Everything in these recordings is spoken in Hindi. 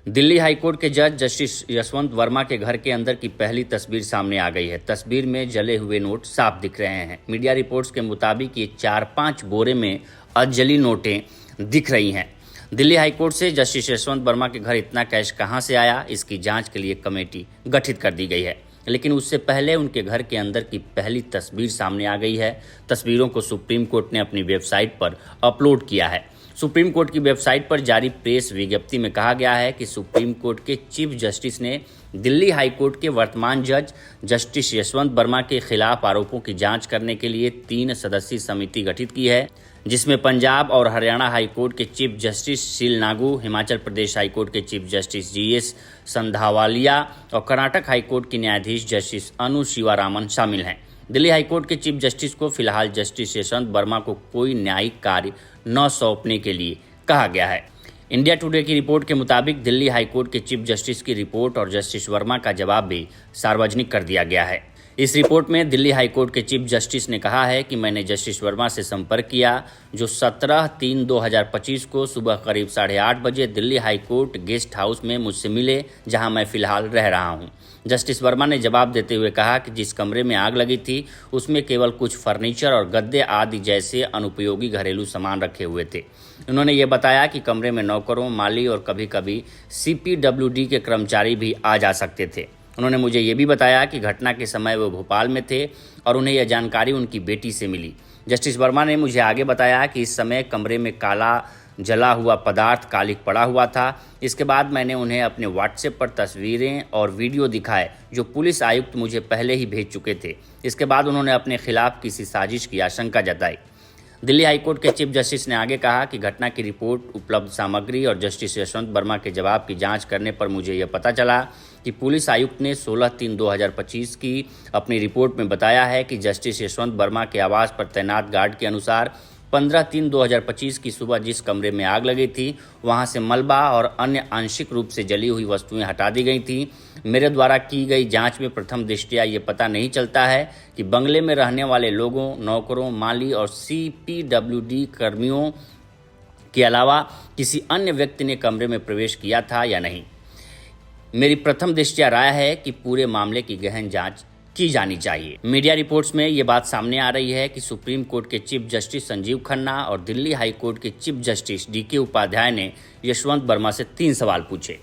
दिल्ली हाईकोर्ट के जज जस्टिस यशवंत वर्मा के घर के अंदर की पहली तस्वीर सामने आ गई है। तस्वीर में जले हुए नोट साफ दिख रहे हैं। मीडिया रिपोर्ट्स के मुताबिक ये 4-5 बोरे में अजली नोटें दिख रही हैं। दिल्ली हाईकोर्ट से जस्टिस यशवंत वर्मा के घर इतना कैश कहां से आया, इसकी जांच के लिए कमेटी गठित कर दी गई है। लेकिन उससे पहले उनके घर के अंदर की पहली तस्वीर सामने आ गई है। तस्वीरों को सुप्रीम कोर्ट ने अपनी वेबसाइट पर अपलोड किया है। सुप्रीम कोर्ट की वेबसाइट पर जारी प्रेस विज्ञप्ति में कहा गया है कि सुप्रीम कोर्ट के चीफ जस्टिस ने दिल्ली हाईकोर्ट के वर्तमान जज जस्टिस यशवंत वर्मा के खिलाफ आरोपों की जांच करने के लिए 3 सदस्यीय समिति गठित की है, जिसमें पंजाब और हरियाणा हाईकोर्ट के चीफ जस्टिस शील नागू, हिमाचल प्रदेश हाईकोर्ट के चीफ जस्टिस GS संधावालिया और कर्नाटक हाईकोर्ट की न्यायाधीश जस्टिस अनु शिवारामन शामिल हैं। दिल्ली हाईकोर्ट के चीफ जस्टिस को फिलहाल जस्टिस यशवंत वर्मा को कोई न्यायिक कार्य न सौंपने के लिए कहा गया है। इंडिया टुडे की रिपोर्ट के मुताबिक दिल्ली हाईकोर्ट के चीफ जस्टिस की रिपोर्ट और जस्टिस वर्मा का जवाब भी सार्वजनिक कर दिया गया है। इस रिपोर्ट में दिल्ली हाईकोर्ट के चीफ जस्टिस ने कहा है कि मैंने जस्टिस वर्मा से संपर्क किया, जो 17/3/2025 को सुबह करीब 8:30 बजे दिल्ली हाईकोर्ट गेस्ट हाउस में मुझसे मिले, जहां मैं फिलहाल रह रहा हूं। जस्टिस वर्मा ने जवाब देते हुए कहा कि जिस कमरे में आग लगी थी उसमें केवल कुछ फर्नीचर और गद्दे आदि जैसे अनुपयोगी घरेलू सामान रखे हुए थे। उन्होंने ये बताया कि कमरे में नौकरों, माली और कभी कभी CPWD के कर्मचारी भी आ जा सकते थे। उन्होंने मुझे ये भी बताया कि घटना के समय वो भोपाल में थे और उन्हें यह जानकारी उनकी बेटी से मिली। जस्टिस वर्मा ने मुझे आगे बताया कि इस समय कमरे में काला जला हुआ पदार्थ कालिक पड़ा हुआ था। इसके बाद मैंने उन्हें अपने व्हाट्सएप पर तस्वीरें और वीडियो दिखाए, जो पुलिस आयुक्त मुझे पहले ही भेज चुके थे। इसके बाद उन्होंने अपने खिलाफ किसी साजिश की आशंका जताई। दिल्ली हाईकोर्ट के चीफ जस्टिस ने आगे कहा कि घटना की रिपोर्ट, उपलब्ध सामग्री और जस्टिस यशवंत वर्मा के जवाब की जांच करने पर मुझे यह पता चला कि पुलिस आयुक्त ने 16/3/2025 की अपनी रिपोर्ट में बताया है कि जस्टिस यशवंत वर्मा के आवास पर तैनात गार्ड के अनुसार 15/3/2025 की सुबह जिस कमरे में आग लगी थी वहां से मलबा और अन्य आंशिक रूप से जली हुई वस्तुएं हटा दी गई थीं। मेरे द्वारा की गई जांच में प्रथम दृष्टया ये पता नहीं चलता है कि बंगले में रहने वाले लोगों, नौकरों, माली और CPWD कर्मियों के अलावा किसी अन्य व्यक्ति ने कमरे में प्रवेश किया था या नहीं। मेरी प्रथम दृष्टया राय है कि पूरे मामले की गहन जांच की जानी चाहिए। मीडिया रिपोर्ट्स में ये बात सामने आ रही है कि सुप्रीम कोर्ट के चीफ जस्टिस संजीव खन्ना और दिल्ली हाई कोर्ट के चीफ जस्टिस DK उपाध्याय ने यशवंत वर्मा से 3 सवाल पूछे।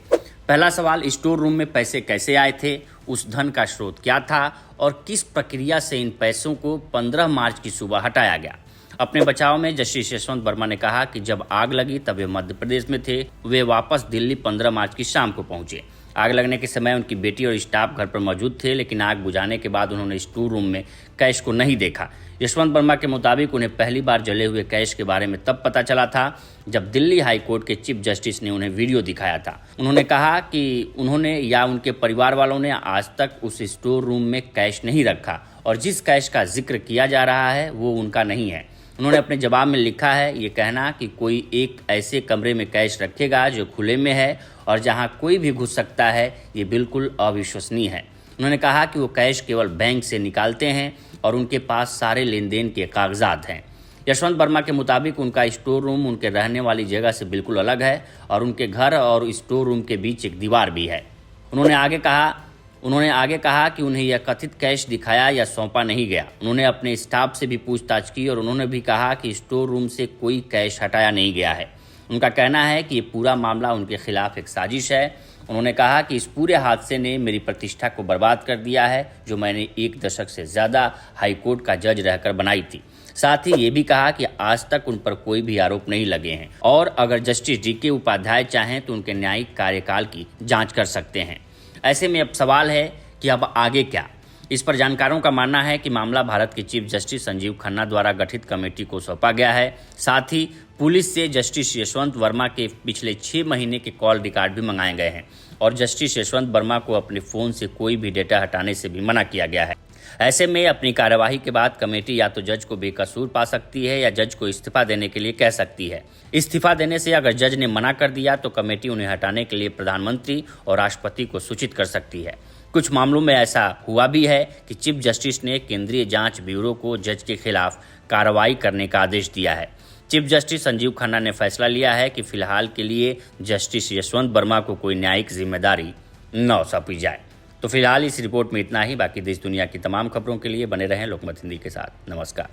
पहला सवाल, स्टोर रूम में पैसे कैसे आए थे, उस धन का स्रोत क्या था और किस प्रक्रिया से इन पैसों को 15 मार्च की सुबह हटाया गया। अपने बचाव में जस्टिस यशवंत वर्मा ने कहा कि जब आग लगी तब वे मध्य प्रदेश में थे। वे वापस दिल्ली 15 मार्च की शाम को पहुंचे। आग लगने के समय उनकी बेटी और स्टाफ घर पर मौजूद थे, लेकिन आग बुझाने के बाद उन्होंने स्टोर रूम में कैश को नहीं देखा। यशवंत वर्मा के मुताबिक उन्हें पहली बार जले हुए कैश के बारे में तब पता चला था जब दिल्ली हाई कोर्ट के चीफ जस्टिस ने उन्हें वीडियो दिखाया था। उन्होंने कहा कि उन्होंने या उनके परिवार वालों ने आज तक उस स्टोर रूम में कैश नहीं रखा और जिस कैश का जिक्र किया जा रहा है वो उनका नहीं है। उन्होंने अपने जवाब में लिखा है, ये कहना कि कोई एक ऐसे कमरे में कैश रखेगा जो खुले में है और जहां कोई भी घुस सकता है, ये बिल्कुल अविश्वसनीय है। उन्होंने कहा कि वो कैश केवल बैंक से निकालते हैं और उनके पास सारे लेन देन के कागजात हैं। यशवंत वर्मा के मुताबिक उनका स्टोर रूम उनके रहने वाली जगह से बिल्कुल अलग है और उनके घर और स्टोर रूम के बीच एक दीवार भी है। उन्होंने आगे कहा कि उन्हें यह कथित कैश दिखाया या सौंपा नहीं गया। उन्होंने अपने स्टाफ से भी पूछताछ की और उन्होंने भी कहा कि स्टोर रूम से कोई कैश हटाया नहीं गया है। उनका कहना है कि ये पूरा मामला उनके खिलाफ एक साजिश है। उन्होंने कहा कि इस पूरे हादसे ने मेरी प्रतिष्ठा को बर्बाद कर दिया है, जो मैंने 1 दशक से ज़्यादा हाईकोर्ट का जज रहकर बनाई थी। साथ ही ये भी कहा कि आज तक उन पर कोई भी आरोप नहीं लगे हैं और अगर जस्टिस DK उपाध्याय चाहें तो उनके न्यायिक कार्यकाल की जाँच कर सकते हैं। ऐसे में अब सवाल है कि अब आगे क्या। इस पर जानकारों का मानना है कि मामला भारत के चीफ जस्टिस संजीव खन्ना द्वारा गठित कमेटी को सौंपा गया है। साथ ही पुलिस से जस्टिस यशवंत वर्मा के पिछले 6 महीने के कॉल रिकॉर्ड भी मंगाए गए हैं और जस्टिस यशवंत वर्मा को अपने फ़ोन से कोई भी डेटा हटाने से भी मना किया गया है। ऐसे में अपनी कार्यवाही के बाद कमेटी या तो जज को बेकसूर पा सकती है या जज को इस्तीफा देने के लिए कह सकती है। इस्तीफा देने से अगर जज ने मना कर दिया तो कमेटी उन्हें हटाने के लिए प्रधानमंत्री और राष्ट्रपति को सूचित कर सकती है। कुछ मामलों में ऐसा हुआ भी है कि चीफ जस्टिस ने केंद्रीय जांच ब्यूरो को जज के खिलाफ कार्रवाई करने का आदेश दिया है। चीफ जस्टिस संजीव खन्ना ने फैसला लिया है कि फिलहाल के लिए जस्टिस यशवंत वर्मा को कोई न्यायिक जिम्मेदारी न सौंपी जाए। तो फिलहाल इस रिपोर्ट में इतना ही। बाकी देश दुनिया की तमाम खबरों के लिए बने रहें लोकमत हिंदी के साथ। नमस्कार।